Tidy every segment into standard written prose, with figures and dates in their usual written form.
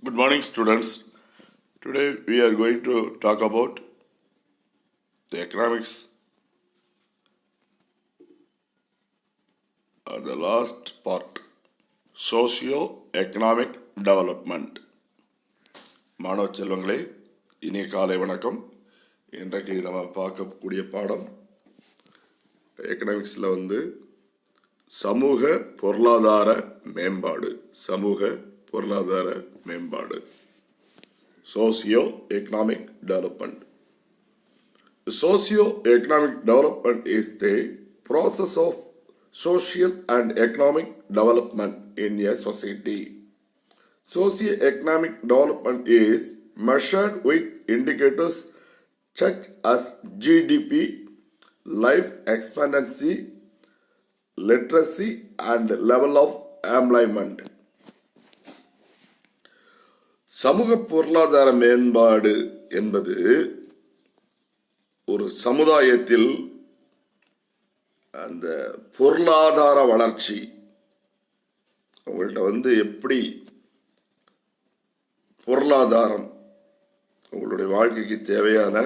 Good morning, students. Today we are going to talk about the economics, the last part, socio-economic development. மாணவ செல்வங்களே, இனிய காலை வணக்கம். இன்றைக்கு நம்ம பார்க்கக்கூடிய பாடம் எக்கனாமிக்ஸில் சமூக பொருளாதார மேம்பாடு. Socio-economic development. Socio-economic development is the process of social and economic development in a society. Socio-economic development is measured with indicators such as GDP, life expectancy, literacy, and level of employment. சமூக பொருளாதார மேம்பாடு என்பது ஒரு சமுதாயத்தில் அந்த பொருளாதார வளர்ச்சி உங்கள்கிட்ட எப்படி பொருளாதாரம் உங்களுடைய வாழ்க்கைக்கு தேவையான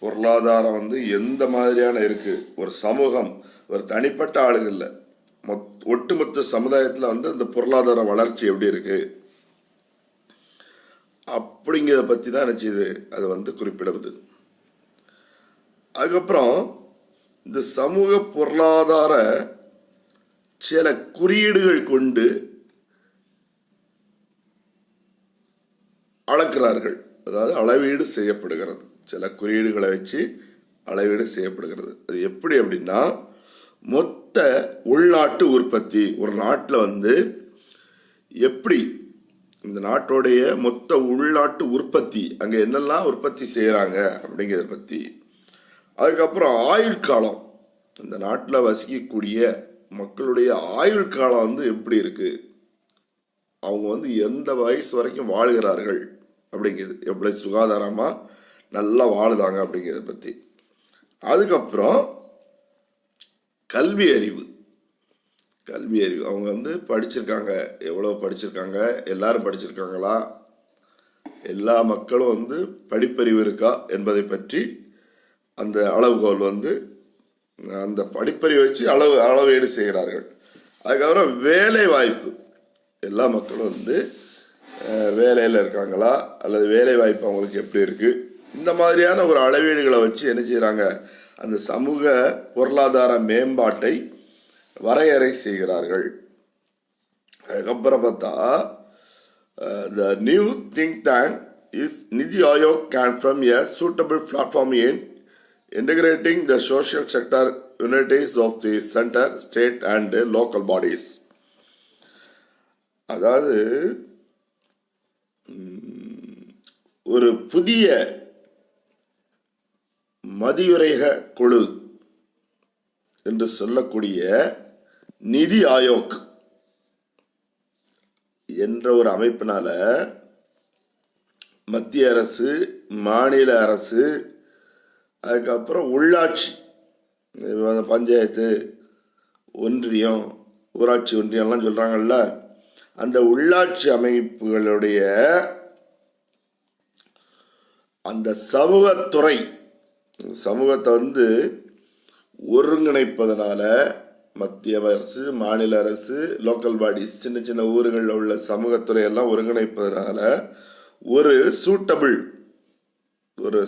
பொருளாதாரம் எந்த மாதிரியான இருக்கு, ஒரு சமூகம் ஒரு தனிப்பட்ட ஆளுகள்ல ஒட்டுமொத்த சமுதாயத்தில் அந்த பொருளாதார வளர்ச்சி எப்படி இருக்கு அப்படிங்கிறத பற்றி தான் நினைச்சது அது குறிப்பிடுவது. அதுக்கப்புறம் இந்த சமூக பொருளாதார சில குறியீடுகள் கொண்டு அளக்கிறார்கள், அதாவது அளவீடு செய்யப்படுகிறது. சில குறியீடுகளை வச்சு அளவீடு செய்யப்படுகிறது. அது எப்படி அப்படின்னா, மொத்த உள்நாட்டு உற்பத்தி ஒரு நாட்டில் எப்படி இந்த நாட்டோடைய மொத்த உள்நாட்டு உற்பத்தி அங்கே என்னெல்லாம் உற்பத்தி செய்கிறாங்க அப்படிங்கிறத பற்றி. அதுக்கப்புறம் ஆயுள் காலம், இந்த நாட்டில் வசிக்கக்கூடிய மக்களுடைய ஆயுள் காலம் எப்படி இருக்கு, அவங்க எந்த வயசு வரைக்கும் வாழ்கிறார்கள் அப்படிங்கிறது, எப்படி சுகாதாரமாக நல்லா வாழுதாங்க அப்படிங்கிறத பற்றி. அதுக்கப்புறம் கல்வி அறிவு, அவங்க படிச்சிருக்காங்க, எவ்வளோ படிச்சிருக்காங்க, எல்லாரும் படிச்சிருக்காங்களா, எல்லா மக்களும் படிப்பறிவு இருக்கா என்பதை பற்றி அந்த அளவுகோல் அந்த படிப்பறிவை வச்சு அளவீடு செய்கிறார்கள். அதுக்கப்புறம் வேலை வாய்ப்பு, எல்லா மக்களும் வேலையில் இருக்காங்களா அல்லது வேலை வாய்ப்பு அவங்களுக்கு எப்படி இருக்கு, இந்த மாதிரியான ஒரு அளவீடுகளை வச்சு என்ன செய்கிறாங்க, அந்த சமூக பொருளாதார மேம்பாட்டை வரையறை செய்கிறார்கள். அதுக்கப்புறம் பார்த்தா the new think tank is Niti Aayog can from a suitable platform in integrating the social sector unities of the center, state and local bodies. அதாவது ஒரு புதிய மதியுரைக குழு என்று சொல்லக்கூடிய நிதி ஆயோக் என்ற ஒரு அமைப்பினால மத்திய அரசு, மாநில அரசு, அதுக்கப்புறம் உள்ளாட்சி, பஞ்சாயத்து, ஒன்றியம், ஊராட்சி ஒன்றியம்லாம் சொல்றாங்கல்ல, அந்த உள்ளாட்சி அமைப்புகளுடைய அந்த சமூகத்துறை, சமூகத்தை ஒருங்கிணைப்பதனால மத்திய அரசு, மாநில அரசு, லோக்கல் பாடிஸ், சின்ன சின்ன ஊர்களில் உள்ள சமூகத்துறை எல்லாம் ஒருங்கிணைப்பதனால ஒரு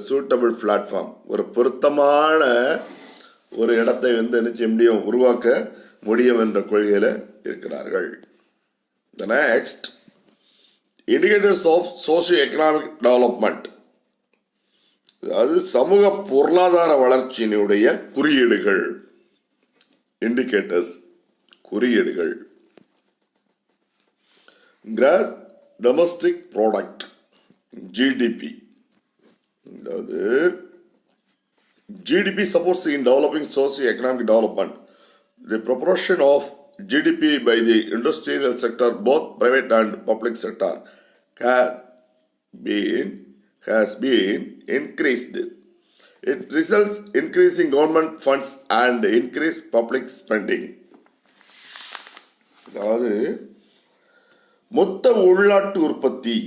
சூட்டபிள் பிளாட்ஃபார்ம், ஒரு பொருத்தமான ஒரு இடத்தை என்ன செய்ய முடியும், உருவாக்க முடியும் என்ற கொள்கையில இருக்கிறார்கள். The next, indicators of socio-economic development, அதாவது சமூக பொருளாதார வளர்ச்சியினுடைய குறியீடுகள், இண்டிகேட்டர்ஸ், குறியீடுகள். கிராஸ் டொமஸ்டிக் ப்ராடக்ட், ஜிடிபி, அதாவது GDP supports in developing socio-economic development. The proportion of GDP by the industrial sector, both private and public sector, has been increased. It results in increasing government funds and increased public spending. அதாவது மொத்த உள்நாட்டு உற்பத்தி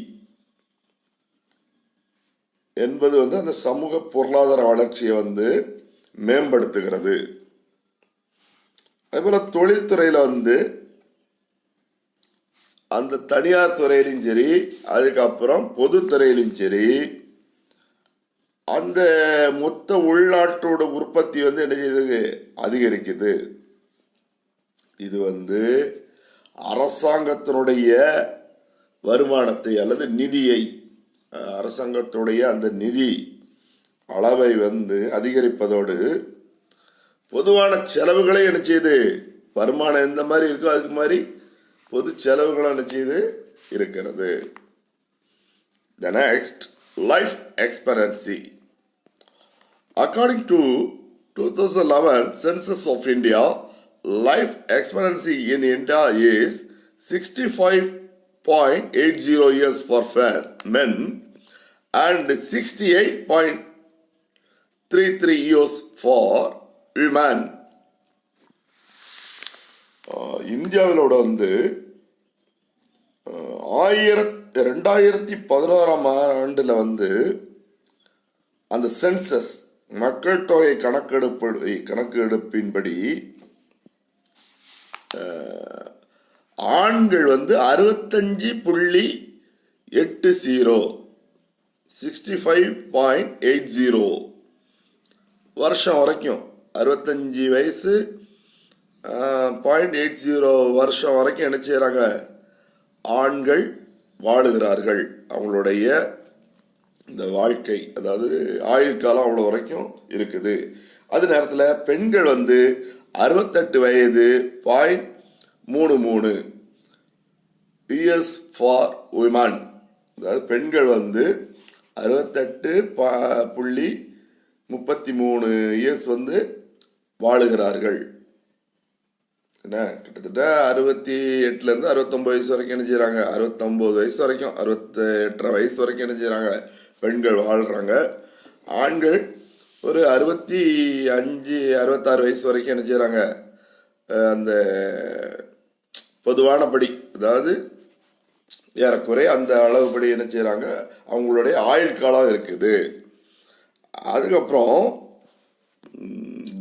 என்பது அந்த சமூக பொருளாதார வளர்ச்சியை மேம்படுத்துகிறது. அதேபோல தொழில்துறையில அந்த தனியார் துறையிலும் சரி, அதுக்கப்புறம் பொதுத்துறையிலும் சரி, அந்த மொத்த உள்நாட்டோட உற்பத்தி என்ன செய்யுது, அதிகரிக்குது. இது அரசாங்கத்தினுடைய வருமானத்தை அல்லது நிதியை, அரசாங்கத்துடைய அந்த நிதி அளவை அதிகரிப்பதோடு பொதுவான செலவுகளை என்ன செய்யுது, வருமானம் எந்த மாதிரி இருக்கோ அதுக்கு மாதிரி பொது செலவுகளும் என்ன செய்யுது இருக்கிறது. The next, life expectancy. According to 2011 Census of India, life expectancy in India is 65.80 years for men and 68.33 years for women. இந்தியாவிலோட 2016 ஆண்டுல அந்த சென்சஸ் மக்கள் தொகை கணக்கெடுப்பின்படி ஆண்கள் 65.80 வருஷம் வரைக்கும், 65 வயசு 0.80 வருஷம் வரைக்கும் என்ன செய்யறாங்க, ஆண்கள் வாழுகிறார்கள். அவங்களுடைய இந்த வாழ்க்கை, அதாவது ஆயுள் காலம் அவ்வளவு வரைக்கும் இருக்குது. அது நேரத்தில் பெண்கள் 68 வயது 0.33 இயர்ஸ் ஃபார் உமன். அதாவது பெண்கள் 68.33 இயர்ஸ் வாழுகிறார்கள். என்ன, கிட்டத்தட்ட 68லேருந்து 69 வயசு வரைக்கும் என்ன செய்யறாங்க, 69 வயசு வரைக்கும், 68 வயசு வரைக்கும் என்ன செய்யறாங்க, பெண்கள் வாழ்றாங்க. ஆண்கள் ஒரு 65 66 வயசு வரைக்கும் என்ன செய்யறாங்க, அந்த பொதுவான படி, அதாவது ஏறக்குறைய அந்த அளவுபடி என்ன செய்யறாங்க, அவங்களுடைய ஆயுள் காலம் இருக்குது. அதுக்கப்புறம்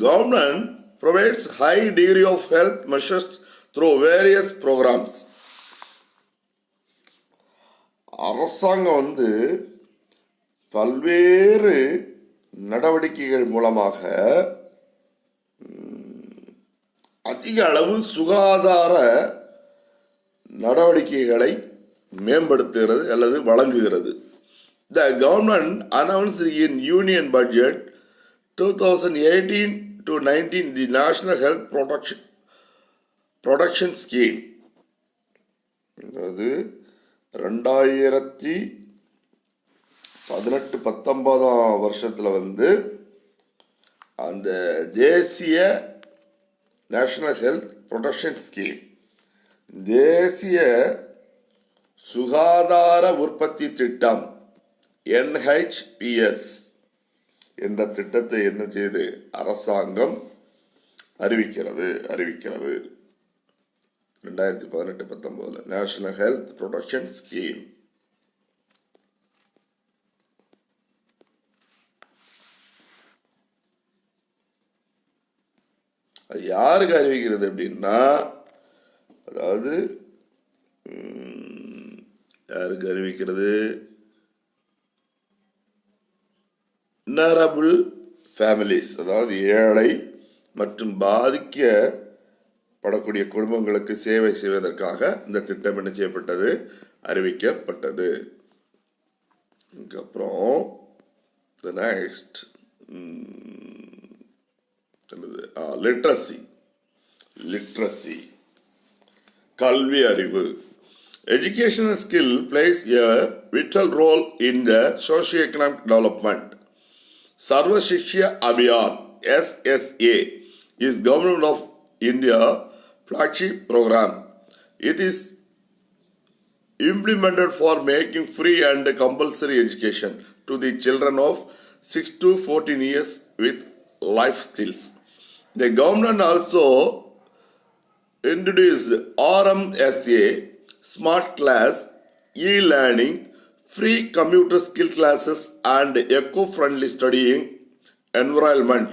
government provides high degree of health measures through various programs. அரசாங்கம் பல்வேறு நடவடிக்கைகள் மூலமாக அதிக அளவு சுகாதார நடவடிக்கைகளை மேம்படுத்துகிறது அல்லது வழங்குகிறது. The government announced in Union Budget 2018-19 the National Health Protection Scheme. அது 2018-19 வருஷத்துல அந்த தேசிய நேஷனல் ஹெல்த் ப்ரொடெக்ஷன் ஸ்கீம், தேசிய சுகாதார உற்பத்தி திட்டம் NHPS என்ற திட்டத்தை என்ன செய்து அரசாங்கம் அறிவிக்கிறது 2018-19 நேஷனல் ஹெல்த் ப்ரொடெக்ஷன் ஸ்கீம். அது யாருக்கு அறிவிக்கிறது அப்படின்னா, அதாவது யாருக்கு அறிவிக்கிறது, vulnerable families, அதாவது ஏழை மற்றும் பாதிக்கப்படக்கூடிய குடும்பங்களுக்கு சேவை செய்வதற்காக இந்த திட்டம் என்ன செய்யப்பட்டது, அறிவிக்கப்பட்டது. அதுக்கப்புறம் the next லிட்ரஸி கல்வி அறிவு. Educational skill plays a vital role in the socio-economic development. Sarva Shiksha Abhiyan SSA is Government of India flagship program. It is implemented for making free and compulsory education to the children of 6 to 14 years with life skills. The government also introduced RMSA, smart class, e-learning, free computer skill classes and eco-friendly studying environment,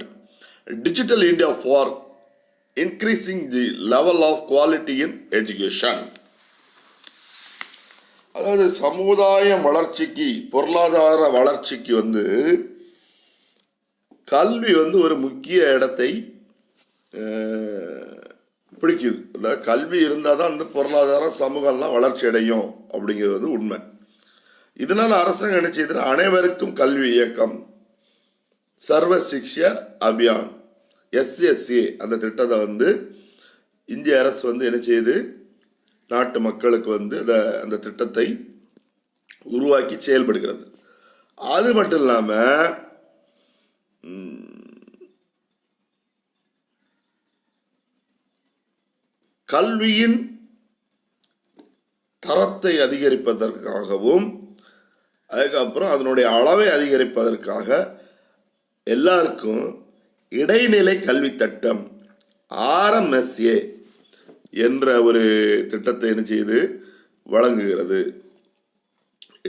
digital India for increasing the level of quality in education. அதாவது சமுதாய வளர்ச்சிக்கு, பொருளாதார வளர்ச்சிக்கு கல்வி ஒரு முக்கிய இடத்தை பிடிக்குது. அதாவது கல்வி இருந்தால் தான் அந்த பொருளாதாரம் சமூகம்லாம் வளர்ச்சி அடையும் அப்படிங்கிறது உண்மை. இதனால அரசாங்கம் என்ன செய்யுதுன்னா, அனைவருக்கும் கல்வி இயக்கம், சர்வ சிக்ஷா அபியான், SSA அந்த திட்டத்தை இந்திய அரசு என்ன செய்யுது, நாட்டு மக்களுக்கு அந்த திட்டத்தை உருவாக்கி செயல்படுகிறது. அது மட்டும் இல்லாம கல்வியின் தரத்தை அதிகரிப்பதற்காகவும் அதுக்கப்புறம் அதனுடைய அளவை அதிகரிப்பதற்காக எல்லாருக்கும் இடைநிலை கல்வி திட்டம் RMSA என்ற ஒரு திட்டத்தை என்ன செய்து வழங்குகிறது.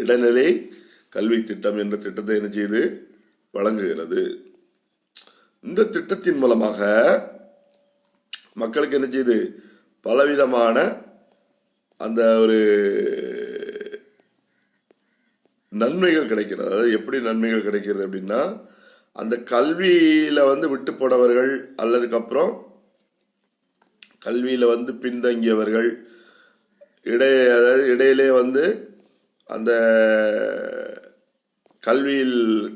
இடைநிலை கல்வி திட்டம் என்ற திட்டத்தை என்ன செய்து வழங்குகிறது. இந்த திட்டத்தின் மூலமாக மக்களுக்கு என்ன செய்யுது, பலவிதமான அந்த ஒரு நன்மைகள் கிடைக்கிறது. அதாவது எப்படி நன்மைகள் கிடைக்கிறது அப்படின்னா, அந்த கல்வியில விட்டு போனவர்கள் அல்லதுக்கப்புறம் கல்வியில பின்தங்கியவர்கள், இடையிலே அந்த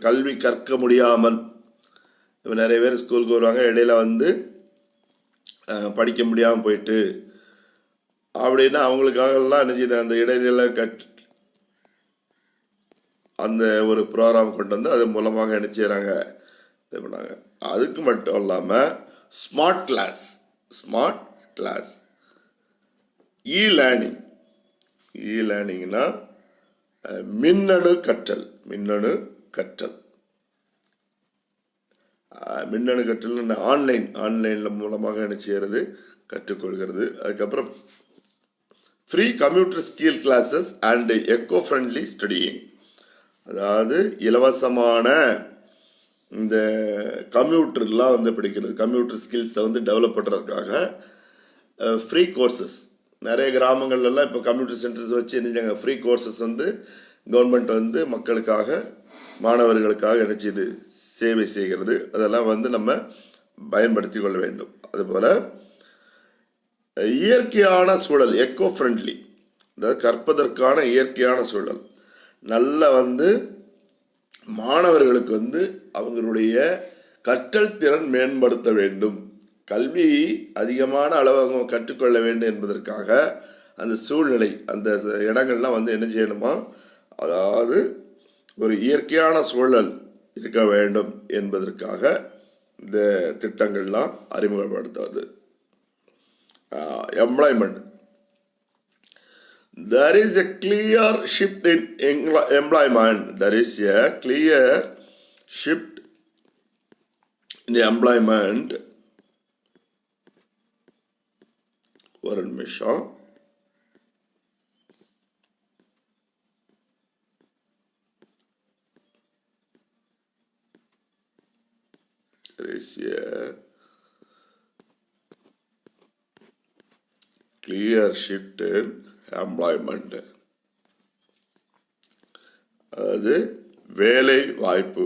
கல்வி கற்க முடியாமல் நிறைய பேர் ஸ்கூலுக்கு வருவாங்க, இடையில படிக்க முடியாமல் போயிட்டு அப்படின்னா அவங்களுக்காகலாம் என்ன செய்யுது, அந்த இடைநிலை அந்த ஒரு ப்ரோக்ராம் கொண்டு அது மூலமாக என்ன செய்கிறாங்க, இது பண்ணாங்க. அதுக்கு மட்டும் இல்லாமல் ஸ்மார்ட் கிளாஸ், இ-லேர்னிங்னா மின்னணு கற்றல். மின்னணு கற்றல் ஆன்லைன்ல மூலமாக என்ன செய்யறது, கற்றுக்கொள்கிறது. அதுக்கப்புறம் free computer skill classes and echo friendly studying, அதாவது இலவசமான இந்த கம்ப்யூட்டர்லாம் படிக்கிறது, கம்ப்யூட்டர் ஸ்கில்ஸை டெவலப் பண்ணுறதுக்காக ஃப்ரீ கோர்சஸ். நிறைய கிராமங்கள்லாம் இப்போ கம்ப்யூட்டர் சென்டர்ஸ் வச்சு என்ன ஃப்ரீ கோர்சஸ் கவர்மெண்ட் மக்களுக்காக, மாணவர்களுக்காக என்ன செய்யுது, சேவை செய்கிறது. அதெல்லாம் நம்ம பயன்படுத்தி கொள்ள வேண்டும். அதுபோல் இயற்கையான சூழல், எக்கோ ஃப்ரெண்ட்லி, அதாவது கற்பதற்கான இயற்கையான சூழல் நல்ல மாணவர்களுக்கு அவங்களுடைய கற்றல் திறன் மேம்படுத்த வேண்டும். கல்வி அதிகமான அளவு அவங்க கற்றுக்கொள்ள வேண்டும் என்பதற்காக அந்த சூழ்நிலை, அந்த இடங்கள்லாம் என்ன செய்யணுமா, அதாவது ஒரு இயற்கையான சூழல் இருக்க வேண்டும் என்பதற்காக இந்த திட்டங்கள்லாம் அறிமுகப்படுத்துவது. Employment, there is a clear shift in employment. There is a clear shift in employment. ஒரு நிமிஷம். There is a clear shift in employment. அது வேலை வாய்ப்பு.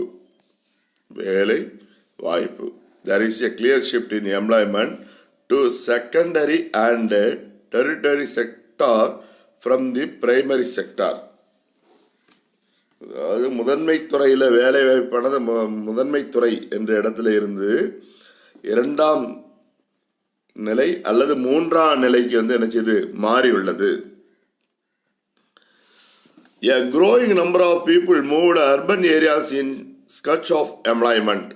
There is a clear shift in employment to secondary and tertiary sector from the primary sector. அதாவது முதன்மை துறையில் வேலை வாய்ப்பானது முதன்மை துறை என்ற இடத்துல இருந்து இரண்டாம் நிலை அல்லது மூன்றாம் நிலைக்கு என்ன செய்து மாறி உள்ளது. A growing number of people moved urban areas in search of employment.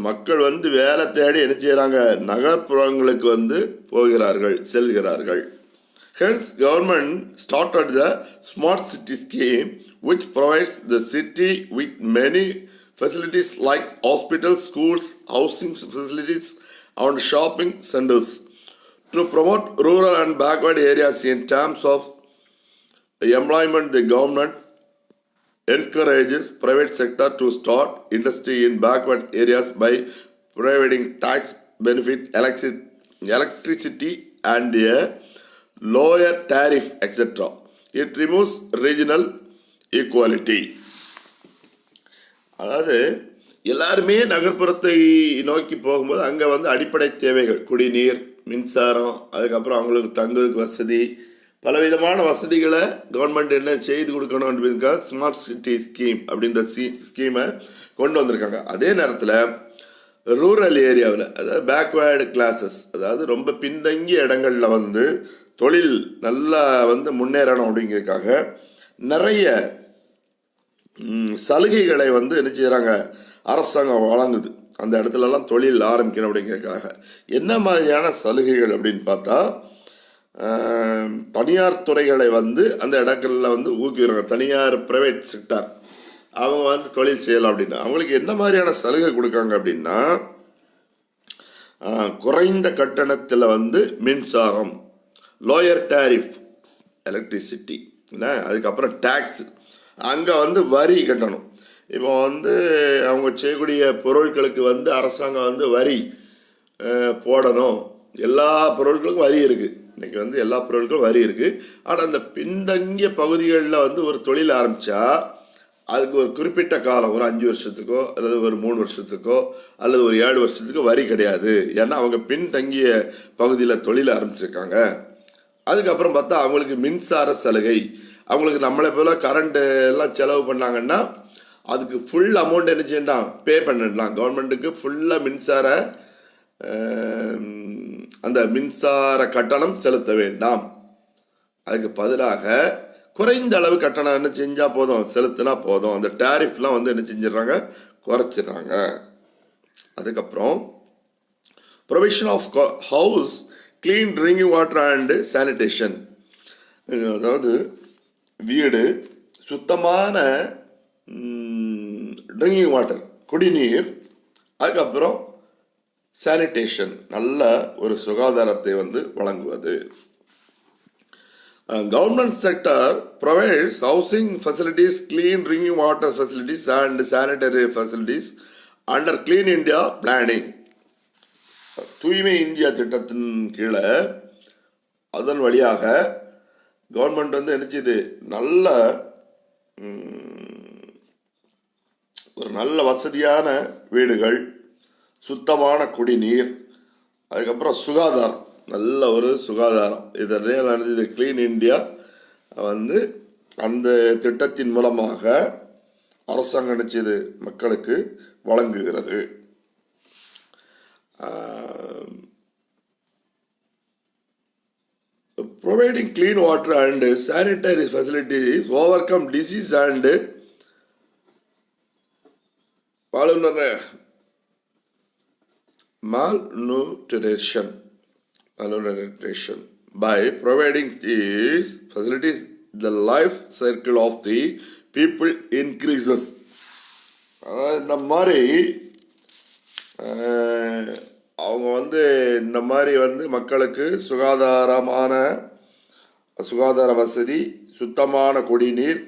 மக்கள் வேலை தேடி என்ன செய்யறாங்க, நகர்ப்புறங்களுக்கு செல்கிறார்கள். Hence, government started the Smart City scheme, which provides the city with many facilities like hospitals, schools, housing facilities, and shopping centers To promote rural and backward areas in terms of employment, the government encourages private sector to start industry in backward areas by providing tax benefit, electricity and a lower tariff, etc. It removes regional equality. அதாவது எல்லாருமே நகர்ப்புறத்தை நோக்கி போகும்போது அங்கே வந்து அடிப்படை தேவைகள் குடிநீர், மின்சாரம், அதுக்கப்புறம் அவங்களுக்கு தங்குவதற்கு வசதி, பலவிதமான வசதிகளை கவர்மெண்ட் என்ன செய்து கொடுக்கணும் அப்படின்றதுக்காக ஸ்மார்ட் சிட்டி ஸ்கீம் அப்படின்ற ஸ்கீமை கொண்டு வந்திருக்காங்க. அதே நேரத்தில் ரூரல் ஏரியாவில், அதாவது பேக்வேர்டு கிளாஸஸ், அதாவது ரொம்ப பின்தங்கிய இடங்களில் வந்து தொழில் நல்லா வந்து முன்னேறணும் அப்படிங்கிறதுக்காக நிறைய சலுகைகளை வந்து என்ன செய்கிறாங்க, அரசாங்கம் வழங்குது. அந்த இடத்துலலாம் தொழில் ஆரம்பிக்கணும் அப்படிங்கிறதுக்காக என்ன மாதிரியான சலுகைகள் அப்படின்னு பார்த்தா, தனியார் துறைகளை வந்து அந்த இடங்களில் வந்து ஊக்குவிக்கிறாங்க. தனியார் பிரைவேட் செக்டார் அவங்க வந்து தொழில் செய்யலாம் அப்படின்னா அவங்களுக்கு என்ன மாதிரியான சலுகை கொடுக்காங்க அப்படின்னா, குறைந்த கட்டணத்தில் வந்து மின்சாரம், லோயர் டேரிஃப் எலக்ட்ரிசிட்டி, அதுக்கப்புறம் டேக்ஸ், அங்கே வந்து வரி கட்டணும். இப்போ வந்து அவங்க செய்யக்கூடிய பொருட்களுக்கு வந்து அரசாங்கம் வந்து வரி போடணும். எல்லா பொருட்களுக்கும் வரி இருக்குது. இன்றைக்கி வந்து எல்லா பொருட்களுக்கும் வரி இருக்குது. ஆனால் அந்த பின்தங்கிய பகுதிகளில் வந்து ஒரு தொழில் ஆரம்பித்தா அதுக்கு ஒரு குறிப்பிட்ட காலம், ஒரு 5 வருஷத்துக்கோ அல்லது ஒரு 3 வருஷத்துக்கோ அல்லது ஒரு 7 வருஷத்துக்கோ வரி கிடையாது. ஏன்னா அவங்க பின்தங்கிய பகுதியில் தொழில் ஆரம்பிச்சிருக்காங்க. அதுக்கப்புறம் பார்த்தா அவங்களுக்கு மின்சார சலுகை, அவங்களுக்கு நம்மளை போல கரண்ட்டு எல்லாம் செலவு பண்ணாங்கன்னா அதுக்கு ஃபுல் அமௌண்ட் என்ன செய்யலாம், பே பண்ணிடலாம். கவர்மெண்ட்டுக்கு ஃபுல்லாக அந்த மின்சார கட்டணம் செலுத்த வேண்டாம். அதுக்கு பதிலாக குறைந்த அளவு கட்டணம் என்ன செஞ்சால் போதும், செலுத்தினா போதும். அந்த டேரிஃப்லாம் வந்து என்ன செஞ்சிடறாங்க, குறைச்சிடுறாங்க. அதுக்கப்புறம் provision of house clean drinking water and sanitation, அதாவது வீடு சுத்தமான ட்ரிங்கிங் வாட்டர், குடிநீர், அதுக்கப்புறம் சானிடேஷன், நல்ல ஒரு சுகாதாரத்தை வந்து வழங்குவது. Government sector provides housing facilities, clean drinking water facilities and sanitary facilities under Clean India planning. தூய்மை இந்தியா திட்டத்தின் கீழே அதன் வழியாக கவர்மெண்ட் வந்து என்ன செய்யுது, ஒரு நல்ல வசதியான வீடுகள், சுத்தமான குடிநீர், அதுக்கப்புறம் சுகாதாரம், நல்ல ஒரு சுகாதாரம், இதெல்லாம் இது கிளீன் இந்தியா வந்து அந்த திட்டத்தின் மூலமாக அரசாங்கம் நினைச்சது மக்களுக்கு வழங்குகிறது. Providing clean water and sanitary facilities overcome disease and malnutrition by providing these facilities the life cycle of the people increases. இந்த மாதிரி அவங்க வந்து இந்த மாதிரி வந்து மக்களுக்கு சுகாதார வசதி, சுத்தமான குடிநீர்,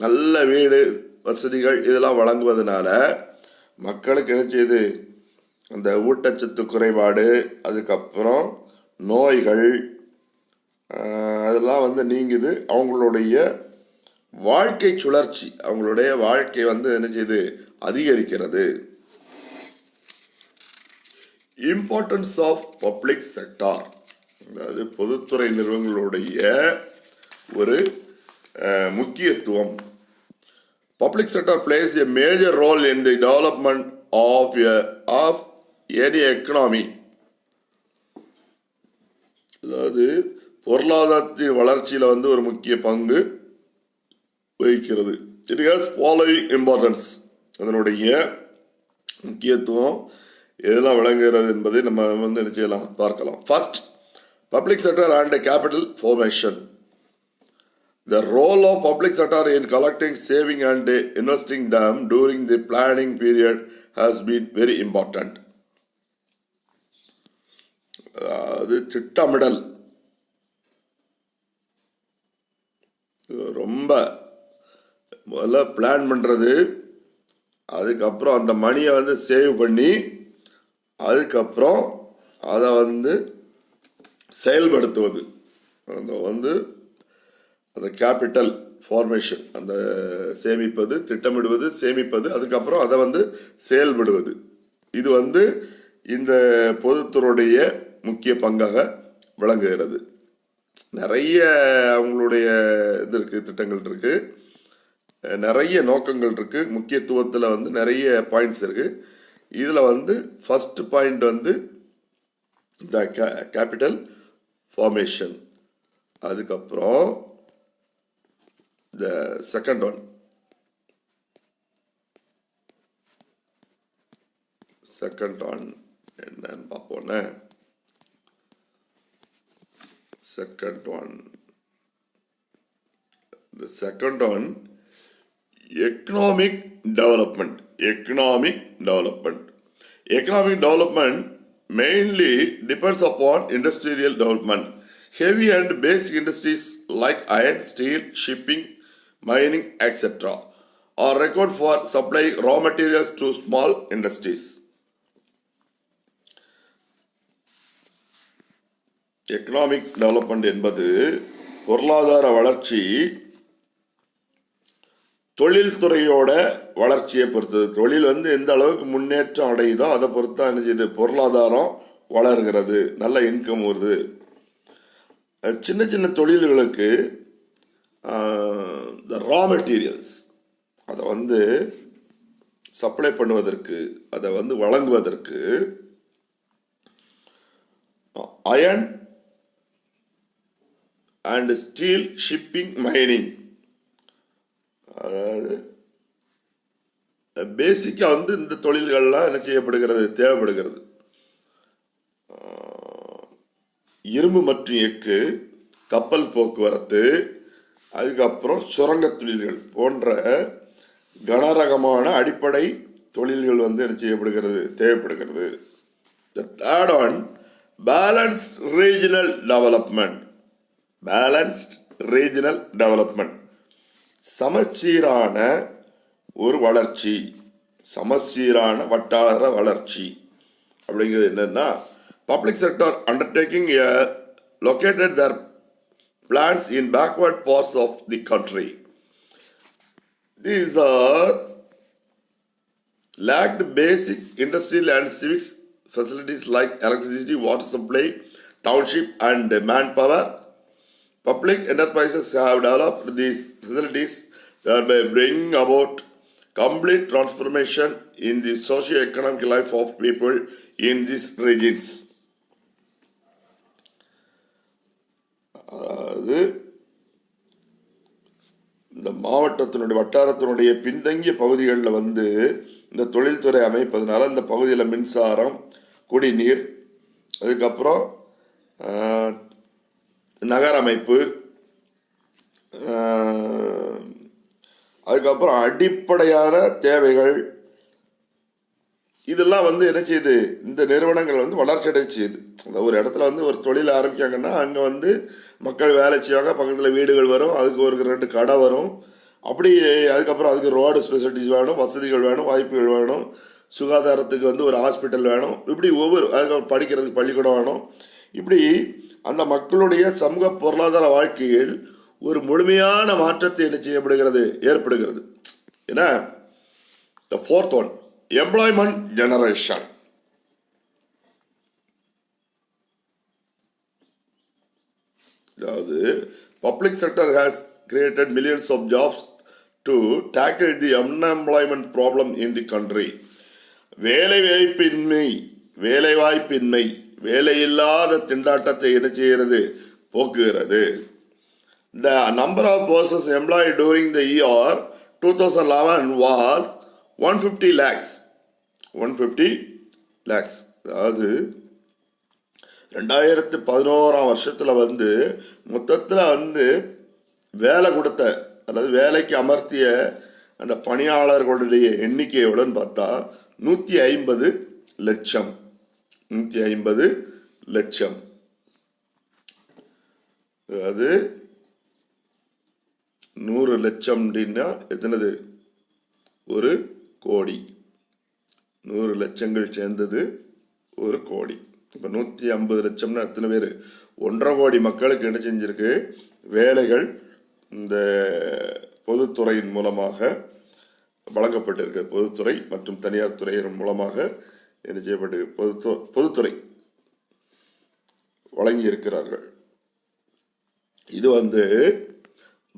நல்ல வீடு வசதிகள் இதெல்லாம் வழங்குவதனால மக்களுக்கு என்ன செய்யுது, அந்த ஊட்டச்சத்து குறைபாடு, அதுக்கப்புறம் நோய்கள் அதெல்லாம் வந்து நீங்குது. அவங்களுடைய வாழ்க்கை சுழற்சி, அவங்களுடைய வாழ்க்கை வந்து என்ன செய்யுது, அதிகரிக்கிறது. இம்பார்ட்டன்ஸ் ஆஃப் பப்ளிக் செக்டார், அதாவது பொதுத்துறை நிறுவனங்களுடைய ஒரு முக்கியத்துவம். Public sector place a major role in the development of any economy. அதாவது பொருளாதாரத்தின் வளர்ச்சியில் வந்து ஒரு முக்கிய பங்கு வகிக்கிறது. இட் ஹாஸ் ஃபாலோயிங் இம்பார்ட்டன்ஸ், அதனுடைய முக்கியத்துவம் எதெல்லாம் விளங்குகிறது என்பதை நம்ம வந்து என்ன செய்யலாம், பார்க்கலாம். First, public sector and capital formation. The role of public sector in collecting, saving and investing them during the planning period has been very important. அது திட்டமிடல் ரொம்ப முதல்ல பிளான் பண்ணுறது, அதுக்கப்புறம் அந்த மணியை வந்து சேவ் பண்ணி அதுக்கப்புறம் அதை வந்து செயல்படுத்துவது. அந்த கேபிட்டல் ஃபார்மேஷன், அந்த சேமிப்பது, திட்டமிடுவது, சேமிப்பது, அதுக்கப்புறம் அதை வந்து செயல்படுவது. இது வந்து இந்த பொதுத்துறையுடைய முக்கிய பங்காக விளங்குகிறது. நிறைய அவங்களுடைய இது இருக்குது, திட்டங்கள் இருக்குது, நிறைய நோக்கங்கள் இருக்குது, முக்கியத்துவத்தில் வந்து நிறைய பாயிண்ட்ஸ் இருக்குது. இதில் வந்து ஃபர்ஸ்ட் பாயிண்ட் வந்து த கேபிட்டல் ஃபார்மேஷன். அதுக்கப்புறம் த செகண்ட் ஒன் என்னன்னு பார்ப்போன்னு. The second one, economic development. Economic development mainly depends upon industrial development. Heavy and basic industries like iron, steel, shipping, mining, etc. are required for supplying raw materials to small industries. Economic development என்பது பொருளாதார வளர்ச்சி தொழில்துறையோட வளர்ச்சியை பொறுத்தது. தொழில் வந்து எந்த அளவுக்கு முன்னேற்றம் அடையுதோ அதை பொறுத்து தான் என்ன செய்யுது, பொருளாதாரம் வளர்கிறது, நல்ல இன்கம் வருது. சின்ன சின்ன தொழில்களுக்கு ரா மெட்டீரியல்ஸ் அதை வந்து சப்ளை பண்ணுவதற்கு, அதை வந்து வழங்குவதற்கு iron and Steeles, shipping, mining, அதாவது பேசிக்காக வந்து இந்த தொழில்கள்லாம் என்ன செய்யப்படுகிறது, தேவைப்படுகிறது. இரும்பு மற்றும் எஃகு, கப்பல் போக்குவரத்து, அதுக்கப்புறம் சுரங்க தொழில்கள் போன்ற கனரகமான அடிப்படை தொழில்கள் வந்து என்ன செய்யப்படுகிறது, தேவைப்படுகிறது. The third one, balanced regional development. சமச்சீரான ஒரு வளர்ச்சி, சமச்சீரான வட்டார வளர்ச்சி அப்படிங்கிறது என்னன்னா, public sector undertaking located their plants in backward parts of the country. These are lacked basic industrial and civic facilities like electricity, water supply, township and manpower. Public enterprises have developed these facilities, thereby bringing about complete transformation in the socio-economic life of people in these regions. அதாவது இந்த மாவட்டத்தினுடைய வட்டாரத்தினுடைய பின்தங்கிய பகுதிகளில் வந்து இந்த தொழில்துறை அமைப்பதனால இந்த பகுதியில் மின்சாரம், குடிநீர், அதுக்கப்புறம் நகர அமைப்பு, அதுக்கப்புறம் அடிப்படையான தேவைகள், இதெல்லாம் வந்து என்ன செய்யுது, இந்த நிறுவனங்கள் வந்து வளர்ச்சி அடைய செய்யுது. ஒரு இடத்துல வந்து ஒரு தொழில் ஆரம்பிக்காங்கன்னா அங்கே வந்து மக்கள் வேலை செய்வாங்க, பக்கத்தில் வீடுகள் வரும், அதுக்கு ஒரு 2 கடை வரும், அப்படி அதுக்கப்புறம் அதுக்கு ரோடு ஸ்பெசிலிட்டிஸ் வேணும், வசதிகள் வேணும், வாய்ப்புகள் வேணும், சுகாதாரத்துக்கு வந்து ஒரு ஹாஸ்பிட்டல் வேணும், இப்படி அதுக்கு படிக்கிறதுக்கு பள்ளிக்கூடம் வேணும். இப்படி அந்த மக்களுடைய சமூக பொருளாதார வாழ்க்கையில் ஒரு முழுமையான மாற்றத்தை என்ன செய்யப்படுகிறது, ஏற்படுகிறது. ஏன்னா the fourth one, employment generation. அதாவது public sector has created millions of jobs to tackle the unemployment problem in the country. வேலைவாய்ப்பின்மை, வேலையில்லாத திண்டாட்டத்தை என்ன செய்கிறது, போக்குகிறது. The number of persons employed during the year 2011 was 150 lakhs. அதாவது 2011 வருஷத்தில் வந்து மொத்தத்தில் வந்து வேலை கொடுத்த, அதாவது வேலைக்கு அமர்த்திய அந்த பணியாளர்களுடைய எண்ணிக்கை எவ்வளோன்னு பார்த்தா 150 லட்சம். லட்சம். அது 100 லட்சம் அப்படின்னா எத்தனது? 1 கோடி. 100 லட்சங்கள் சேர்ந்தது 1 கோடி. இப்போ 150 லட்சம்னா எத்தனை பேர்? 1.5 கோடி மக்களுக்கு என்ன செஞ்சிருக்கு? வேலைகள் இந்த பொதுத்துறையின் மூலமாக வழங்கப்பட்டிருக்கு. பொதுத்துறை மற்றும் தனியார் துறையின் மூலமாக என்ன செய்யப்பட்டு பொதுத்துறை வழங்கி இருக்கிறார்கள். இது வந்து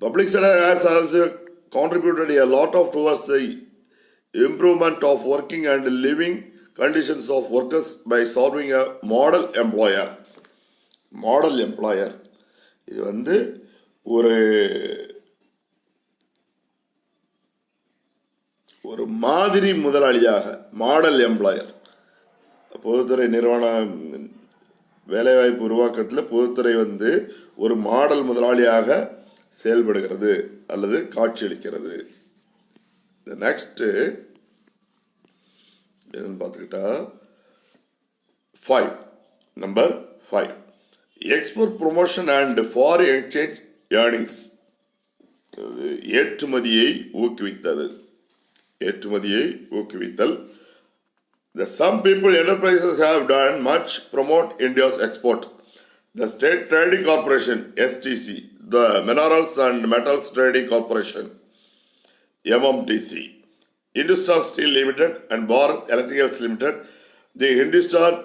public sector has also contributed a lot of towards the improvement of working and living conditions of workers by solving a model employer. இது வந்து ஒரு மாதிரி முதலாளியாக, மாடல் எம்ப்ளாயர். பொதுத்துறை நிறுவன வேலைவாய்ப்பு உருவாக்கத்தில் பொதுத்துறை வந்து ஒரு மாடல் முதலாளியாக செயல்படுகிறது அல்லது காட்சியளிக்கிறது. நெக்ஸ்ட் பார்த்துக்கிட்டா 5, number 5, export promotion and foreign exchange earnings. ஏற்றுமதியை ஊக்குவித்தல். Some people enterprises have done much promote India's export. The State Trading Corporation (STC), the Minerals and Metals Trading Corporation (MMTC), Hindustan Steel Limited and Bharat Electricals Limited, the Hindustan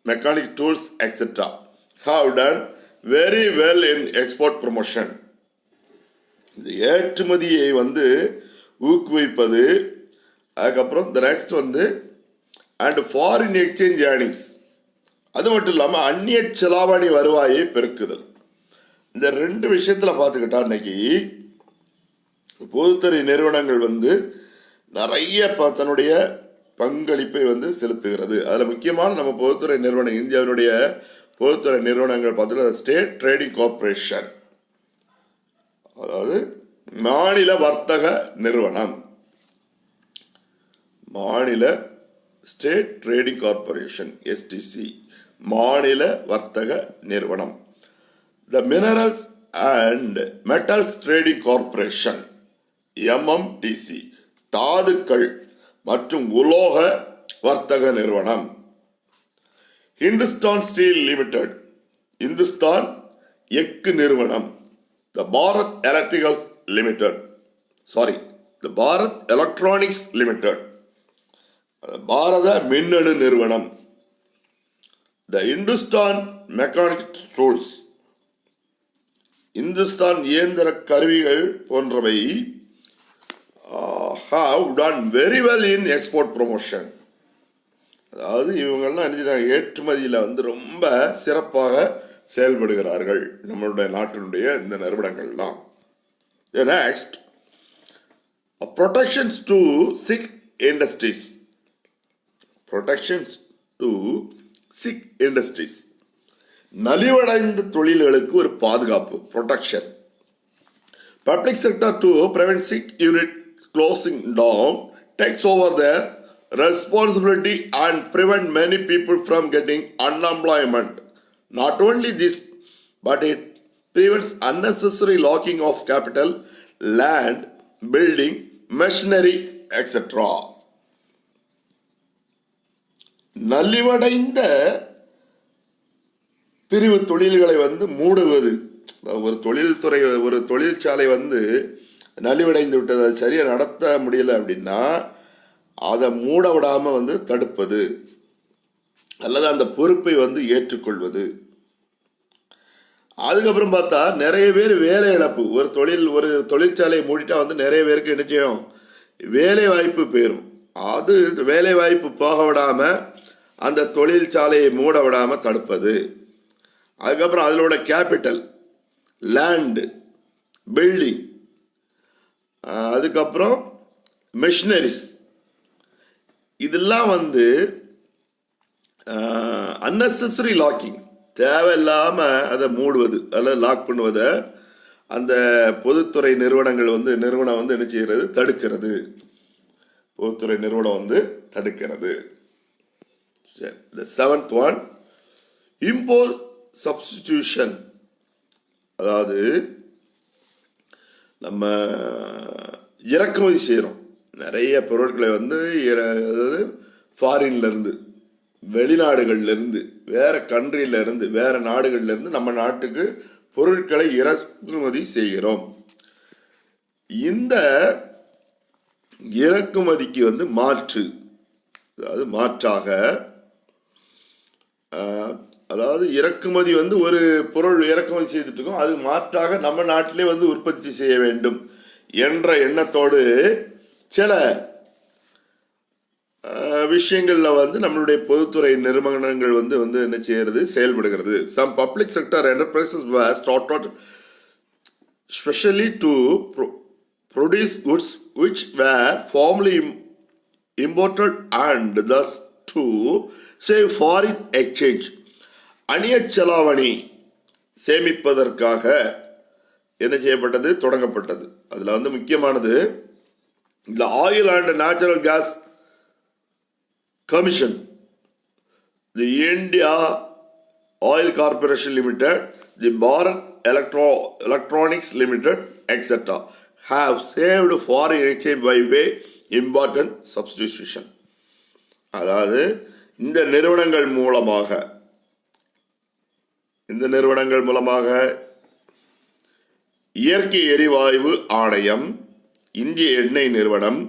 Mechanic Tools, etc., have done very well in export promotion. இந்த ஏற்றுமதியை வந்து ஊக்குவிப்பது. அதுக்கப்புறம் the next வந்து and foreign exchange earnings. அது மட்டும் இல்லாமல் அந்நிய செலாவணி வருவாயை பெருக்குதல். இந்த 2 விஷயத்தில் பார்த்துக்கிட்டா இன்னைக்கு பொதுத்துறை நிறுவனங்கள் வந்து நிறைய தன்னுடைய பங்களிப்பை வந்து செலுத்துகிறது. அதில் முக்கியமான நம்ம பொதுத்துறை நிறுவனம், இந்தியாவினுடைய பொதுத்துறை நிறுவனங்கள் பார்த்துட்டு ஸ்டேட் ட்ரேடிங் கார்பரேஷன், அதாவது மாநில வர்த்தக நிறுவனம், மாநில ஸ்டேட் ட்ரேடிங் கார்பரேஷன் எஸ்டிசி, மாநில வர்த்தக நிறுவனம். த minerals and metals trading corporation MMTC, தாதுக்கள் மற்றும் உலோக வர்த்தக நிறுவனம். ஹிந்துஸ்தான் ஸ்டீல் லிமிடெட், இந்துஸ்தான் எஃகு நிறுவனம். த பாரத் எலக்ட்ரிகல்ஸ் லிமிடெட், த பாரத் எலக்ட்ரானிக்ஸ் லிமிடெட், பாரத மின்னணு நிறுவனம். த இந்துஸ்தான் மெக்கானிக் டூல்ஸ், இந்துஸ்தான் இயந்திர கருவிகள் போன்றவை have done very well in export promotion. அதாவது இவங்கெல்லாம் நினைச்சாங்க ஏற்றுமதியில் வந்து ரொம்ப சிறப்பாக செயல்படுகிறார்கள் நம்மளுடைய நாட்டினுடைய இந்த நிறுவனங்கள்லாம். Next, protections to sick industries. Protections to sick industries. நலிவடைந்த தொழில்களுக்கு ஒரு பாதுகாப்பு, protection. Public sector to prevent sick unit closing down takes over their responsibility and prevent many people from getting unemployment. Not only this, but it prevents unnecessary locking of capital, land, building, machinery, etc. நலிவடைந்த பிரிவு தொழில்களை வந்து மூடுவது. ஒரு தொழில்துறை, ஒரு தொழிற்சாலை வந்து நலிவடைந்து விட்டது, அது சரியாக நடத்த முடியலை அப்படின்னா அதை மூட விடாமல் வந்து தடுப்பது அல்லது அந்த பொறுப்பை வந்து ஏற்றுக்கொள்வது. அதுக்கப்புறம் பார்த்தா நிறைய பேர் வேலை இழப்பு. ஒரு தொழிற்சாலையை மூடிட்டா வந்து நிறைய பேருக்கு என்ன செய்யும்? வேலை வாய்ப்பு போயிடும். அது வேலை வாய்ப்பு போக விடாமல் அந்த தொழிற்சாலையை மூட விடாமல் தடுப்பது. அதுக்கப்புறம் அதிலோட கேபிட்டல், லேண்டு, பில்டிங், அதுக்கப்புறம் மெஷினரிஸ், இதெல்லாம் வந்து அன்னெசரி லாக்கிங், தேவையில்லாமல் அதை மூடுவது அல்லது லாக் பண்ணுவதை அந்த பொதுத்துறை நிறுவனம் வந்து என்ன செய்கிறது? தடுக்கிறது. பொதுத்துறை நிறுவனம் வந்து தடுக்கிறது. The 7th one, import substitution, அதாவது நம்ம இறக்குமதி செய்கிறோம் நிறைய பொருட்களை வந்து, அதாவது ஃபாரின்லேருந்து, வெளிநாடுகள்லேருந்து, வேறு கண்ட்ரியிலேருந்து, வேறு நாடுகள்லேருந்து நம்ம நாட்டுக்கு பொருட்களை இறக்குமதி செய்கிறோம். இந்த இறக்குமதிக்கு வந்து மாற்று, அதாவது மாற்றாக, அதாவது இறக்குமதி வந்து ஒரு பொருள் இறக்குமதி செய்துட்டு இருக்கோம், அது மாற்றாக நம்ம நாட்டிலே வந்து உற்பத்தி செய்ய வேண்டும் என்ற எண்ணத்தோடு சில விஷயங்கள்ல வந்து நம்மளுடைய பொதுத்துறை நிறுவனங்கள் வந்து என்ன செய்யறது, செயல்படுகிறது. Some public sector enterprises were started specially to produce goods which were formerly imported and thus to save foreign exchange. அந்நிய செலாவணி சேமிப்பதற்காக என்ன செய்யப்பட்டது, தொடங்கப்பட்டது. அதுல வந்து முக்கியமானது இந்த oil and natural gas commission, the India oil corporation limited, the Bharat electronics limited etcetera have saved foreign exchange by way important substitution. அதாவது இந்த நிறுவனங்கள் மூலமாக இயற்கை எரிவாயு ஆணையம், இந்திய எண்ணெய் நிறுவனம்,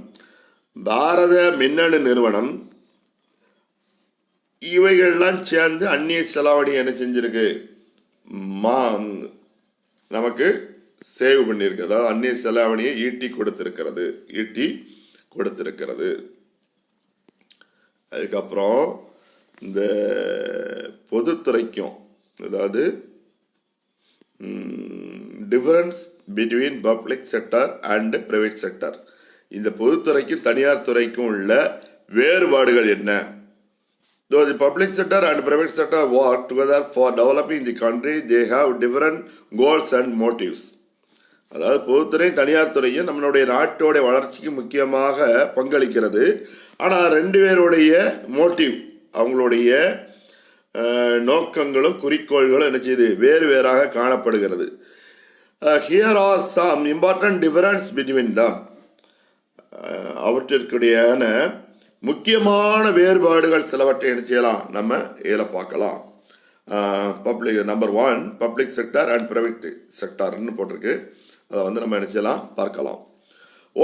பாரத மின்னணு நிறுவனம், இவைகள்லாம் சேர்ந்து அந்நிய செலாவணி என்ன செஞ்சிருக்கு, நமக்கு சேவ் பண்ணியிருக்கு. அதாவது அந்நிய செலாவணியை ஈட்டி கொடுத்திருக்கிறது. அதுக்கப்புறம் இந்த பொதுத்துறைக்கும், அதாவது difference between public sector and private sector, இந்த பொதுத்துறைக்கும் தனியார் துறைக்கும் உள்ள வேறுபாடுகள் என்ன? Though the public sector and private sector work together for developing the country, they have different goals and motives. அதாவது பொதுத்துறை தனியார் துறையும் நம்மளுடைய நாட்டோடைய வளர்ச்சிக்கு முக்கியமாக பங்களிக்கிறது. ஆனால் ரெண்டு பேருடைய மோட்டிவ், அவங்களுடைய நோக்கங்களும் குறிக்கோள்களும் என்ன செய்யுது, வேறாக காணப்படுகிறது. Here are some important difference between them. அவற்றிற்குடையான முக்கியமான வேறுபாடுகள் சிலவற்றை என்ன செய்யலாம், நம்ம இதில் பார்க்கலாம். Public number 1 public sector and private செக்டர்னு போட்டிருக்கு. அதை வந்து நம்ம என்ன செய்யலாம், பார்க்கலாம்.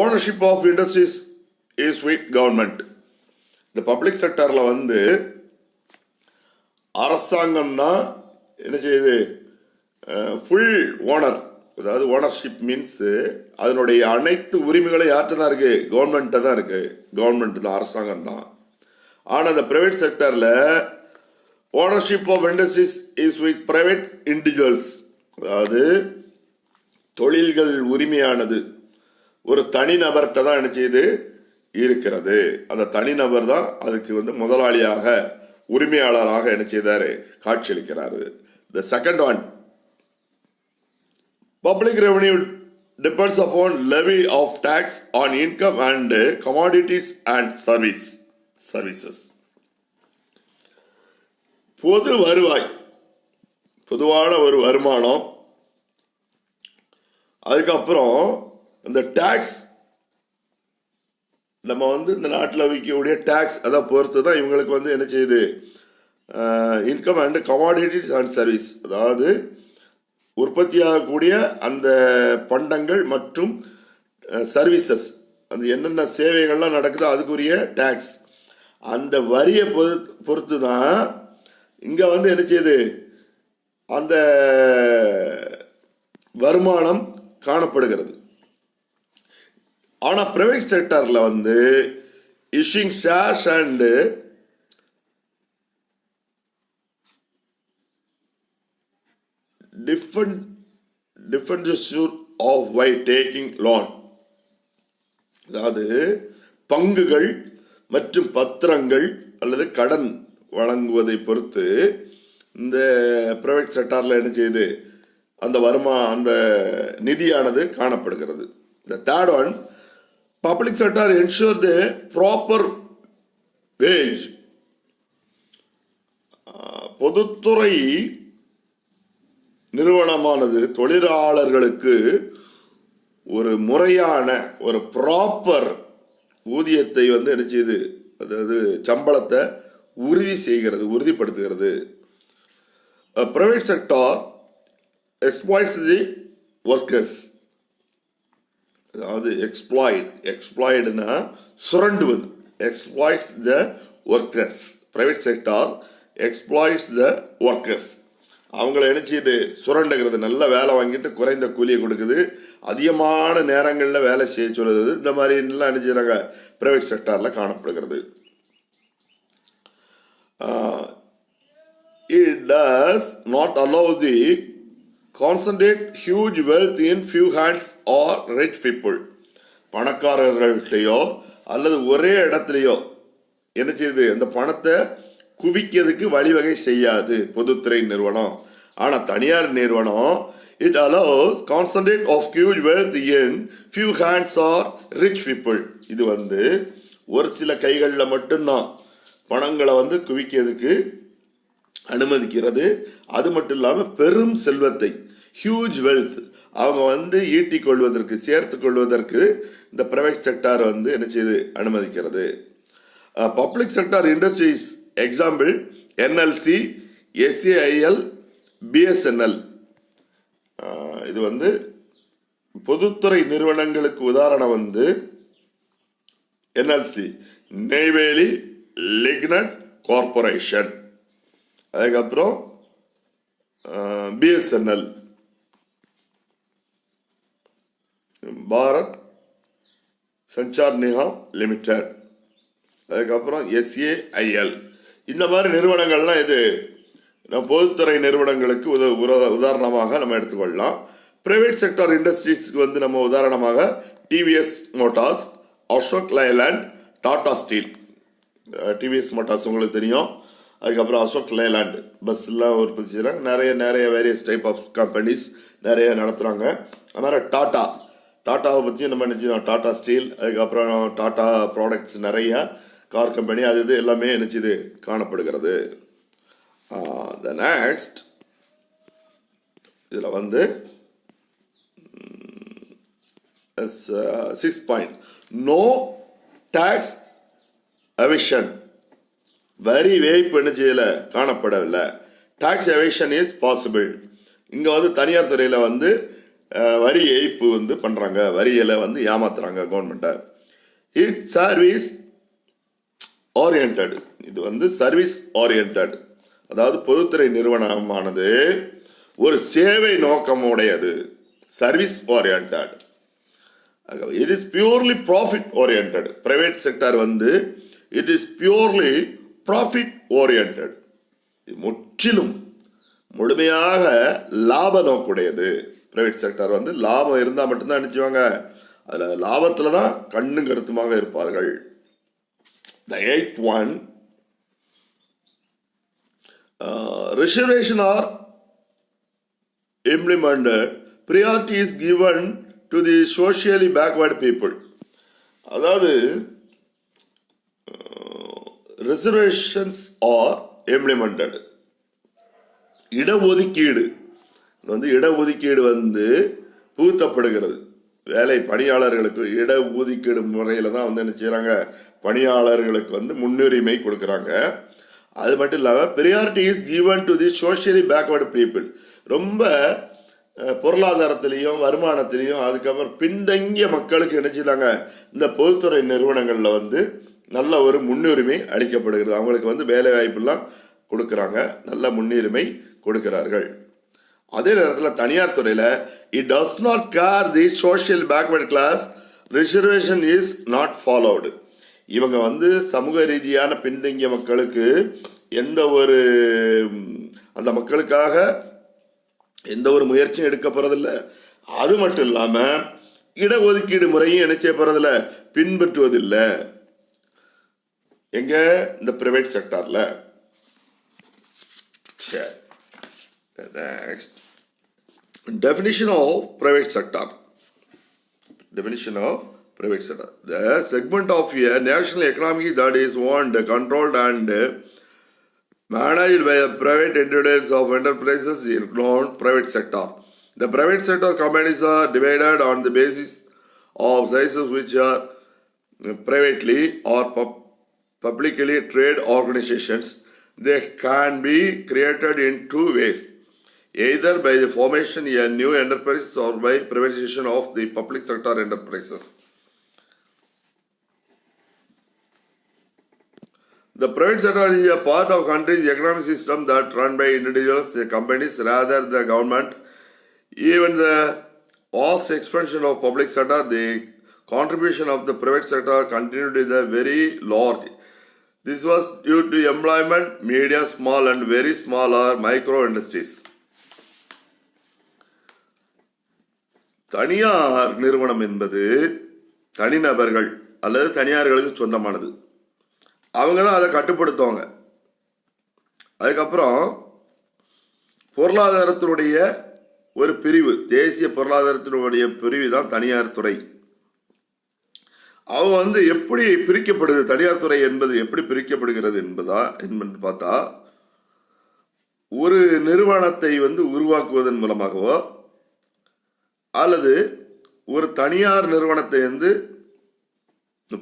Ownership of industries is with government. இந்த பப்ளிக் செக்டரில் வந்து அரசாங்கம் தான் என்ன செய்யுது, ஃபுல் ஓனர், அதாவது ஓனர்ஷிப் மீன்ஸ் அதனுடைய அனைத்து உரிமைகளும் யார்கிட்ட தான் இருக்கு, கவர்மெண்ட்டை தான் இருக்கு, கவர்மெண்ட் தான், அரசாங்கம் தான். ஆனால் இந்த பிரைவேட் செக்டரில் ownership of industries is with private individuals, அதாவது தொழில்கள் உரிமையானது ஒரு தனிநபர்கிட்ட தான் என்ன செய்யுது இருக்கிறது. அந்த தனிநபர் தான் அதுக்கு வந்து முதலாளியாக, உரிமையாளராக என்ன செய்தாரு, காட்சியளிக்கிறாரு. The second one, public revenue depends upon levy of tax on income and commodities and services. பொது வருவாய், பொதுவான ஒரு வருமானம், அதுக்கப்புறம் இந்த டாக்ஸ், நம்ம வந்து இந்த நாட்டில் விற்கக்கூடிய டாக்ஸ், அதை பொறுத்து தான் இவங்களுக்கு வந்து என்ன செய்யுது, income and commodities and service, அதாவது உற்பத்தியாகக்கூடிய அந்த பண்டங்கள் மற்றும் சர்வீசஸ், அந்த என்னென்ன சேவைகள்லாம் நடக்குதோ அதுக்குரிய டாக்ஸ், அந்த வரியை பொறுத்து தான் இங்கே வந்து என்ன செய்யுது, அந்த வருமானம் காணப்படுகிறது. ஆனால் பிரைவேட் செக்டரில் வந்து issuing shares and debentures of by taking loan, அதாவது பங்குகள் மற்றும் பத்திரங்கள் அல்லது கடன் வழங்குவதை பொறுத்து இந்த பிரைவேட் செக்டாரில் என்ன செய்யுது, அந்த அந்த நிதியானது காணப்படுகிறது. The third one, public sector ensure the proper wage. பொதுத்துறை நிறுவனமானது தொழிலாளர்களுக்கு ஒரு முறையான ஒரு ப்ராப்பர் ஊதியத்தை வந்து என்ன செய்யுது, அதாவது சம்பளத்தை உறுதிப்படுத்துகிறது. Private sector exploits the workers, அதாவது எக்ஸ்ப்ளாய்டுனா சுரண்டுவது, exploits the workers. Private sector exploits the workers, அவங்கள என்ன செய்யுது, சுரண்டுகிறது. நல்ல வேலை வாங்கிட்டு குறைந்த கூலியை கொடுக்குது, அதிகமான நேரங்களில் வேலை செய்ய சொல்லுது. இந்த மாதிரி எல்லாம் என்ன செய்யறாங்க, பிரைவேட் செக்டாரில் காணப்படுகிறது. It does not allow the concentrate huge wealth in few hands or rich people. பணக்காரர்கள்ட்டையோ அல்லது ஒரே இடத்துலையோ என்ன செய்யுது, அந்த பணத்தை குவிக்கிறதுக்கு வழிவகை செய்யாது பொதுத்துறை நிறுவனம். ஆனால் தனியார் நிறுவனம் it allows concentrate of huge wealth in few hands or rich people. இது வந்து ஒரு சில கைகளில் மட்டும்தான் பணங்களை வந்து குவிக்கிறதுக்கு அனுமதிக்கிறது. அது மட்டும் இல்லாமல் பெரும் செல்வத்தை, ஹியூஜ் வெல்த், அவங்க வந்து ஈட்டிக் கொள்வதற்கு, சேர்த்து கொள்வதற்கு இந்த பிரைவேட் செக்டார் வந்து என்ன செய்து அனுமதிக்கிறது. Public sector industries example NLC, SAIL, BSNL. இது வந்து பொதுத்துறை நிறுவனங்களுக்கு உதாரணம் வந்து என்எல்சி, நெய்வேலி லிக்னட் கார்பரேஷன். அதுக்கப்புறம் பிஎஸ்என்எல், பாரத் சஞ்சார் நிகாம் லிமிடெட். அதுக்கப்புறம் எஸ்ஏஐஎல். இந்த மாதிரி நிறுவனங்கள்லாம் இது பொதுத்துறை நிறுவனங்களுக்கு உதாரணமாக நம்ம எடுத்துக்கொள்ளலாம். பிரைவேட் செக்டார் இண்டஸ்ட்ரீஸ்க்கு வந்து நம்ம உதாரணமாக TVS Motors, Ashok Leyland, Tata steel. TVS Motors உங்களுக்கு தெரியும். அதுக்கப்புறம் அசோக் லைலாண்ட் பஸ்லாம் உற்பத்தி செய்கிறாங்க. நிறைய வேரியஸ் டைப் ஆஃப் கம்பெனிஸ் நிறைய நடத்துகிறாங்க. அது மாதிரி டாட்டாவை பற்றியும் நம்ம நினச்சிடும். டாடா ஸ்டீல், அதுக்கப்புறம் டாடா ப்ராடக்ட்ஸ், நிறைய கார் கம்பெனி, அது இது எல்லாமே நினச்சிது காணப்படுகிறது. த நெக்ஸ்ட் இதில் வந்து 6 பாயிண்ட், நோ டாக்ஸ் எவிஷன். வரி ஏய்ப்பு என்ன செய்யல, காணப்படவில்லை. Tax evasion is possible. இங்கே வந்து தனியார் துறையில் வந்து வரி ஏய்ப்பு வந்து பண்ணுறாங்க, வரியில வந்து ஏமாத்துறாங்க கவர்மெண்ட்டை. இட் சர்வீஸ் ஓரியன்ட், இது வந்து சர்வீஸ் ஓரியன்ட், அதாவது பொதுத்துறை நிறுவனமானது ஒரு சேவை நோக்கமுடையது, service orient. It is purely profit orient. Private sector வந்து it is purely profit orient. இது முற்றிலும் முழுமையாக லாப நோக்குடையது. பிரைவேட் செக்டார் வந்து லாபம் இருந்தால் மட்டும்தான் நினைச்சுவாங்க, அதில் லாபத்தில் தான் கண்ணும் கருத்துமாக இருப்பார்கள். The 8th one, reservation are implemented, priority is given to the socially backward people. அதாவது ரிசர்வேஷன்ஸ் ஆர் இம்ப்ளிமெண்டட். இடஒதுக்கீடு வந்து புகுத்தப்படுகிறது. வேலை பணியாளர்களுக்கு இடஒதுக்கீடு முறையில் தான் வந்து என்ன செய்கிறாங்க, பணியாளர்களுக்கு வந்து முன்னுரிமை கொடுக்குறாங்க. அது மட்டும் இல்லாமல் priority is given to the socially backward people. ரொம்ப பொருளாதாரத்திலையும் வருமானத்திலையும் அதுக்கப்புறம் பின்தங்கிய மக்களுக்கு என்ன செய்றாங்க, இந்த பொதுத்துறை நிறுவனங்களில் வந்து நல்ல ஒரு முன்னுரிமை அளிக்கப்படுகிறது. அவங்களுக்கு வந்து வேலை வாய்ப்புலாம் கொடுக்குறாங்க, நல்ல முன்னுரிமை கொடுக்கிறார்கள். அதே நேரத்தில் தனியார் துறையில் it does not care the social backward class, reservation is not followed. இவங்க வந்து சமூக ரீதியான பின்தங்கிய மக்களுக்கு எந்த ஒரு அந்த மக்களுக்காக எந்த ஒரு முயற்சியும் எடுக்கப்படுறதில்லை. அது மட்டும் இல்லாமல் இடஒதுக்கீடு முறையும் என்ன செய்யப்படுறதில்லை, பின்பற்றுவதில்லை. எங்க, இந்த private செக்டார்ல. Next, definition of private sector. Definition of private sector: the segment of a national economy that is owned, controlled and managed by a private individuals of enterprises is known private sector. The private sector companies are divided on the basis of sizes which are privately or publicly trade organizations. They can be created in two ways, either by the formation of a new enterprise or by privatization of the public sector enterprises. The private sector is a part of country's economic system that run by individuals, companies rather than the government. Even the vast expansion of public sector, the contribution of the private sector continued in a very large. This was due to employment, medium, small and very small or micro industries. தனியார் நிறுவனம் என்பது தனிநபர்கள் அல்லது தனியார்களுக்கு சொந்தமானது. அவங்க தான் அதை கட்டுப்படுத்துவாங்க. அதுக்கப்புறம் பொருளாதாரத்தினுடைய ஒரு பிரிவு, தேசிய பொருளாதாரத்தினுடைய பிரிவு தான் தனியார் துறை. அவங்க எப்படி பிரிக்கப்படுது, தனியார் துறை என்பது எப்படி பிரிக்கப்படுகிறது என்பது பார்த்தா, ஒரு நிறுவனத்தை உருவாக்குவதன் மூலமாகவோ அல்லது ஒரு தனியார் நிறுவனத்தை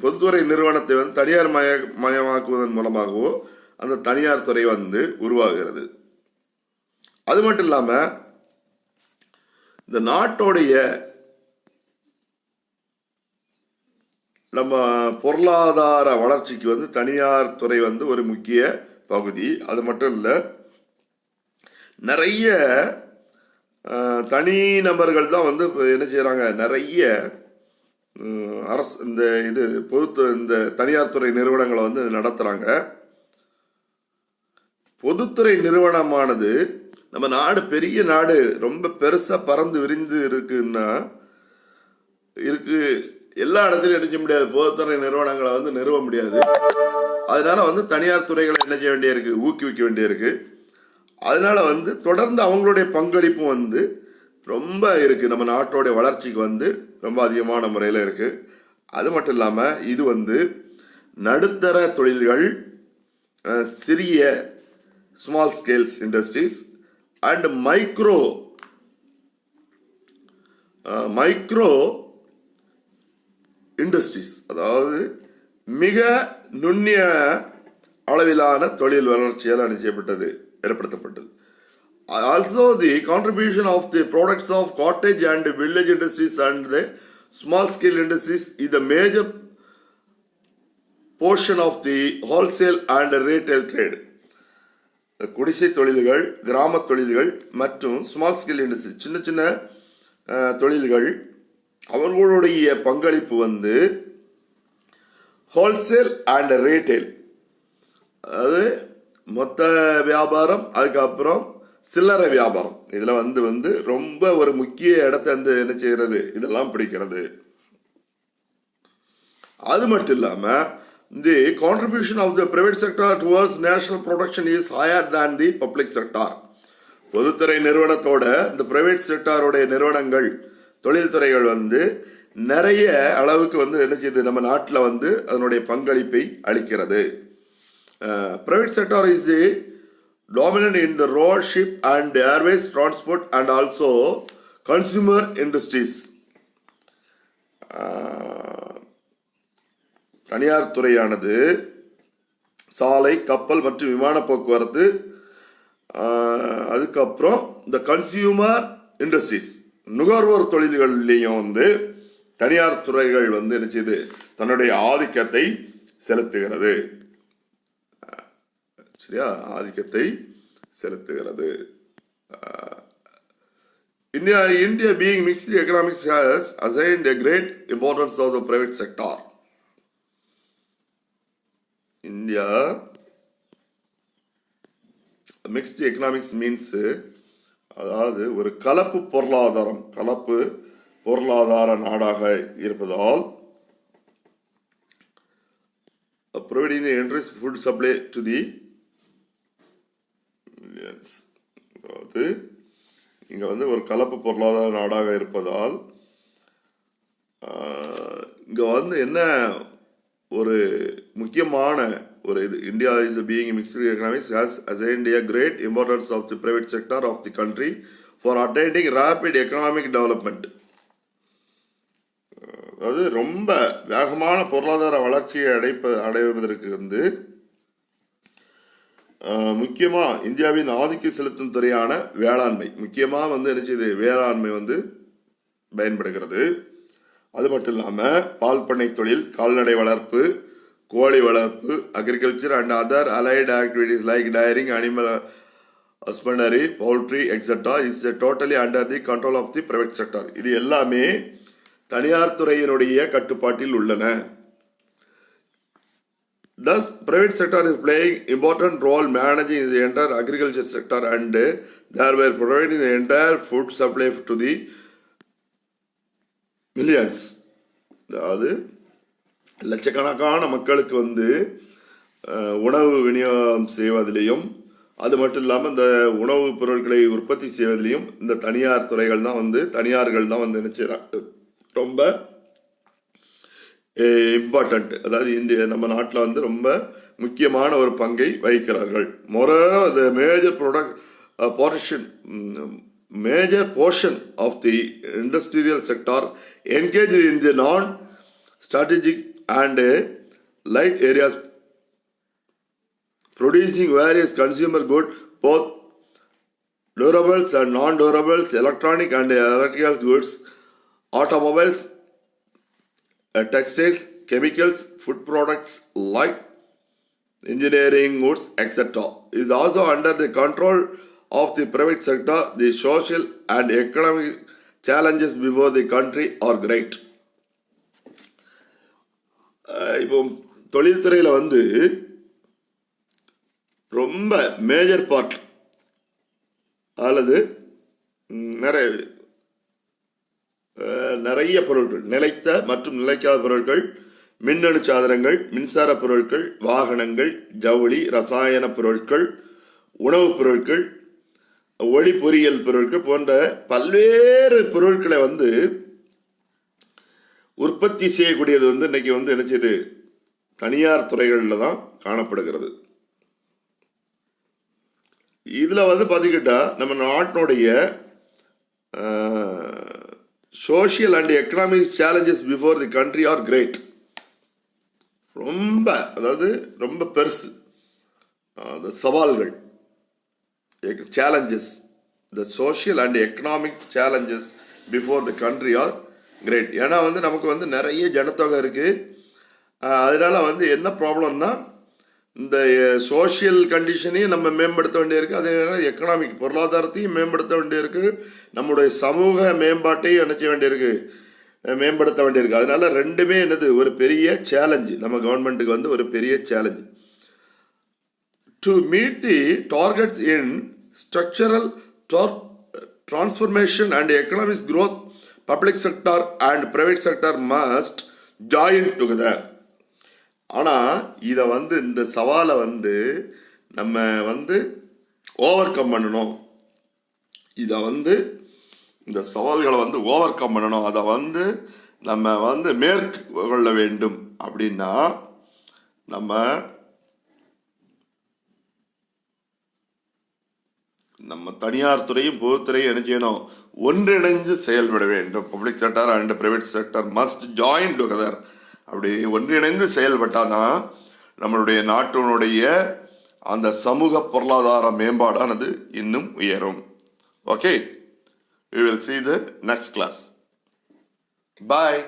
பொதுத்துறை நிறுவனத்தை தனியார் மயமாக்குவதன் மூலமாகவோ அந்த தனியார் துறை உருவாகிறது. அது மட்டும் இல்லாம இந்த நாட்டோடைய நம்ம பொருளாதார வளர்ச்சிக்கு தனியார் துறை ஒரு முக்கிய பகுதி. அது மட்டும் இல்லை, நிறைய தனி நபர்கள் தான் என்ன செய்யறாங்க, நிறைய அரசு இந்த தனியார் துறை நிறுவனங்களை நடத்துறாங்க. பொதுத்துறை நிறுவனமானது நம்ம நாடு பெரிய நாடு, ரொம்ப பெருசா பறந்து விரிந்து இருக்கு, எல்லா இடத்துலையும் என்ன செய்ய முடியாது, பொதுத்துறை நிறுவனங்களை நிறுவ முடியாது. அதனால தனியார் துறைகளை என்ன செய்ய வேண்டியிருக்கு, ஊக்குவிக்க வேண்டியிருக்கு. அதனால தொடர்ந்து அவங்களுடைய பங்களிப்பும் ரொம்ப இருக்கு, நம்ம நாட்டோடைய வளர்ச்சிக்கு ரொம்ப அதிகமான முறையில் இருக்கு. அது மட்டும் இல்லாம இது நடுத்தர தொழில்கள், சிறிய small scales industries and micro industries, அதாவது மிக நுண்ணிய அளவிலான தொழில் வளர்ச்சியால் ஏற்படுத்தப்பட்டது. Also, the contribution of the products of cottage and village industries and the small scale industries is the major portion of the wholesale and retail trade. குடிசை தொழில்கள், கிராம தொழில்கள் மற்றும் ஸ்மால் ஸ்கேல் இண்டஸ்ட்ரி, சின்ன சின்ன தொழில்கள், அவர்களுடைய பங்களிப்பு ஹோல்சேல் அண்ட் ரீட்டைல், அதாவது மொத்த வியாபாரம், அதுக்கப்புறம் சில்லறை வியாபாரம், இதுல ரொம்ப ஒரு முக்கிய இடத்தை என்ன செய்யறது, இதெல்லாம் பிடிக்கிறது. அது மட்டும் இல்லாம the contribution of the private sector towards national production is higher than the public sector. பொதுத்துறை நிறுவனத்தோட இந்த பிரைவேட் செக்டாரோட நிறுவனங்கள், தொழில்துறைகள் நிறைய அளவுக்கு என்ன செய்யுது, நம்ம நாட்டில் அதனுடைய பங்களிப்பை அளிக்கிறது. Private sector is the dominant in the road, ship and airways transport and also consumer industries. தனியார் துறையானது சாலை, கப்பல் மற்றும் விமான போக்குவரத்து, அதுக்கப்புறம் இந்த கன்சியூமர் இண்டஸ்ட்ரீஸ், நுகர்வோர் தொழில்கள்லையும் தனியார் துறைகள் என்ன செய்யுது, தன்னுடைய ஆதிக்கத்தை செலுத்துகிறது. சரியா, ஆதிக்கத்தை செலுத்துகிறது. India being mixed economics has assigned a great importance of the private sector. India mixed economics means, அதாவது ஒரு கலப்பு பொருளாதார நாடாக இருப்பதால் providing the entrance food supply to the millions. அதாவது இங்க ஒரு கலப்பு பொருளாதார நாடாக இருப்பதால் இங்க என்ன ஒரு முக்கியமான ஒரு இது. India is being mixed economics has assigned a great importance of the private sector of the country for attaining rapid economic development. அதாவது ரொம்ப வேகமான பொருளாதார வளர்ச்சியை அடைவதற்கு வந்து முக்கியமாக இந்தியாவின் ஆதிக்க செலுத்தும் துறையான வேளாண்மை முக்கியமாக வந்து என்ன செய்யுது, வேளாண்மை வந்து பயன்படுகிறது. அது மட்டும் இல்லாமல் பால் பண்ணை தொழில், கால்நடை வளர்ப்பு, கோழி வளர்ப்பு, agriculture and other allied activities like dairying, animal husbandry, poultry etcetera is totally under the control of the private sector. இது எல்லாமே தனியார் துறையினுடைய கட்டுப்பாட்டில் உள்ளன. Thus, private sector is playing important role managing the entire agriculture sector and thereby providing the entire food supply to the millions. அதாவது லட்சக்கணக்கான மக்களுக்கு வந்து உணவு விநியோகம் செய்வதிலையும் அது மட்டும் இல்லாமல் இந்த உணவுப் பொருட்களை உற்பத்தி செய்வதிலையும் இந்த தனியார்கள் தான் வந்து என்ன செய்கிறாங்க, ரொம்ப இம்பார்ட்டண்ட். அதாவது நம்ம நாட்டில் வந்து ரொம்ப முக்கியமான ஒரு பங்கை வகிக்கிறார்கள். Moreover the major portion of the industrial sector engage in the non strategic and light areas producing various consumer goods, both durables and non-durables, electronic and electrical goods, automobiles, textiles, chemicals, food products, light engineering goods, etc. is also under the control of the private sector. The social and economic challenges before the country are great. இப்போ தொழில்துறையில் வந்து ரொம்ப major part அல்லது நிறைய பொருட்கள், நிலைத்த மற்றும் நிலைக்காத பொருட்கள், மின்னணு சாதனங்கள், மின்சார பொருட்கள், வாகனங்கள், ஜவுளி, ரசாயன பொருட்கள், உணவுப் பொருட்கள், ஒளி பொறியியல் பொருட்கள் போன்ற பல்வேறு பொருட்களை வந்து உற்பத்தி செய்யக்கூடியது வந்து இன்னைக்கு வந்து என்ன செய்யுது, தனியார் துறைகளில் தான் காணப்படுகிறது. இதில் வந்து பார்த்துக்கிட்டா நம்ம நாட்டினுடைய social and economic challenges before the country are great. ரொம்ப பெருசு அந்த சவால்கள், challenges, the social and economic challenges before the country are great. ஏன்னா வந்து நமக்கு வந்து நிறைய ஜனத்தொகை இருக்குது. அதனால வந்து என்ன ப்ராப்ளம்னா, இந்த சோஷியல் கண்டிஷனையும் நம்ம மேம்படுத்த வேண்டியிருக்கு, அதே எக்கனாமிக் பொருளாதாரத்தையும் மேம்படுத்த வேண்டியிருக்கு, நம்முடைய சமூக மேம்பாட்டையும் நினைச்ச வேண்டியிருக்கு, மேம்படுத்த வேண்டியிருக்கு. அதனால ரெண்டுமே என்னது, ஒரு பெரிய சேலஞ்சு, நம்ம கவர்மெண்ட்டுக்கு வந்து ஒரு பெரிய challenge. To meet the targets in structural transformation and economic growth, public sector and private sector must join together. ஆனால் இதை வந்து இந்த சவாலை வந்து நம்ம வந்து ஓவர் கம் பண்ணணும். இதை வந்து இந்த சவால்களை வந்து ஓவர் கம் பண்ணணும், அதை வந்து நம்ம வந்து மேற்கொள்ள வேண்டும். அப்படின்னா நம்ம தனியார் துறையும் பொதுத்துறையும் என்ன செய்யணும், ஒன்றிணைந்து செயல்பட வேண்டும். Public sector and private sector must join together. அப்படி ஒன்றிணைந்து செயல்பட்டால் தான் நம்மளுடைய நாட்டினுடைய அந்த சமூக பொருளாதார மேம்பாடானது இன்னும் உயரும். Okay, we will see the next class. Bye.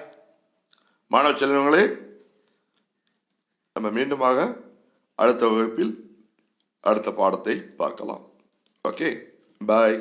மாணவ செல்வங்களே, நம்ம மீண்டுமாக அடுத்த வகுப்பில் அடுத்த பாடத்தை பார்க்கலாம். ஓகே, பாய்.